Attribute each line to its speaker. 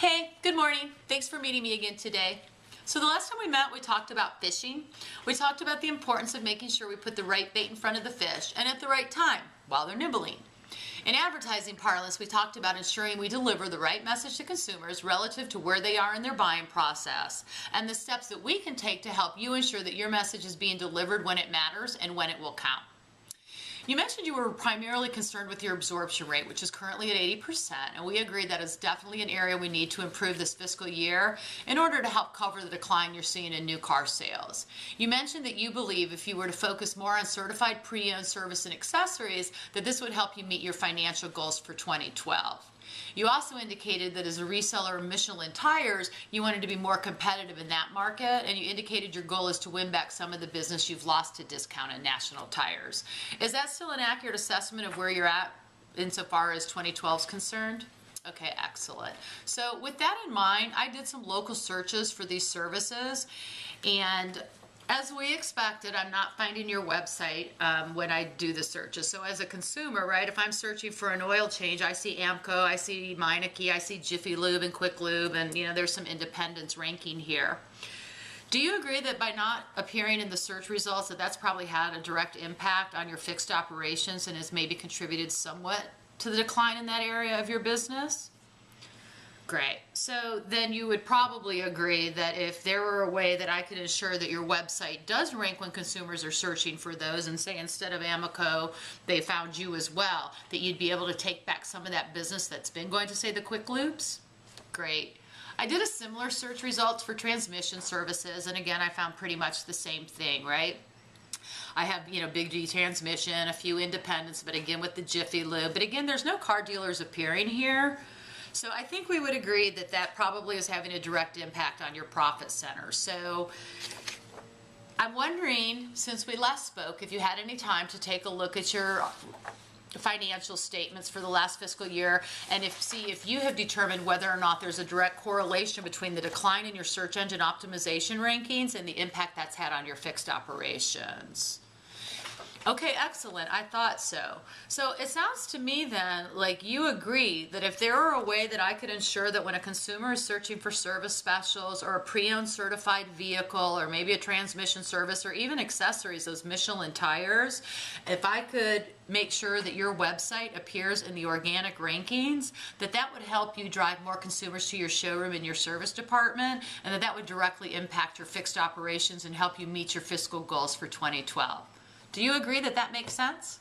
Speaker 1: Hey, good morning. Thanks for meeting me again today. So the last time we met, we talked about fishing. We talked about the importance of making sure we put the right bait in front of the fish and at the right time while they're nibbling. In advertising parlance, we talked about ensuring we deliver the right message to consumers relative to where they are in their buying process and the steps that we can take to help you ensure that your message is being delivered when it matters and when it will count. You mentioned you were primarily concerned with your absorption rate, which is currently at 80%, and we agree that is definitely an area we need to improve this fiscal year in order to help cover the decline you're seeing in new car sales. You mentioned that you believe if you were to focus more on certified pre-owned service and accessories, that this would help you meet your financial goals for 2012. You also indicated that as a reseller of Michelin tires, you wanted to be more competitive in that market, and you indicated your goal is to win back some of the business you've lost to discounted national tires. Is that still an accurate assessment of where you're at insofar as 2012 is concerned? Okay, excellent. So with that in mind, I did some local searches for these services, and as we expected, I'm not finding your website when I do the searches. So as a consumer, right, if I'm searching for an oil change, I see Amco, I see Meineke, I see Jiffy Lube and Quick Lube, and there's some independents ranking here. Do you agree that by not appearing in the search results that that's probably had a direct impact on your fixed operations and has maybe contributed somewhat to the decline in that area of your business? Great. So then you would probably agree that if there were a way that I could ensure that your website does rank when consumers are searching for those, and say instead of Amoco, they found you as well, that you'd be able to take back some of that business that's been going to, say, the Quick Lubes? Great. I did a similar search results for transmission services, and again, I found pretty much the same thing, right? I have, Big G Transmission, a few independents, but again with the Jiffy Lube. But again, there's no car dealers appearing here. So I think we would agree that that probably is having a direct impact on your profit center. So I'm wondering, since we last spoke, if you had any time to take a look at your financial statements for the last fiscal year and see if you have determined whether or not there's a direct correlation between the decline in your search engine optimization rankings and the impact that's had on your fixed operations. Okay, excellent. I thought so. So it sounds to me then like you agree that if there were a way that I could ensure that when a consumer is searching for service specials or a pre-owned certified vehicle or maybe a transmission service or even accessories, those Michelin tires, if I could make sure that your website appears in the organic rankings, that would help you drive more consumers to your showroom and your service department, and that would directly impact your fixed operations and help you meet your fiscal goals for 2012. Do you agree that that makes sense?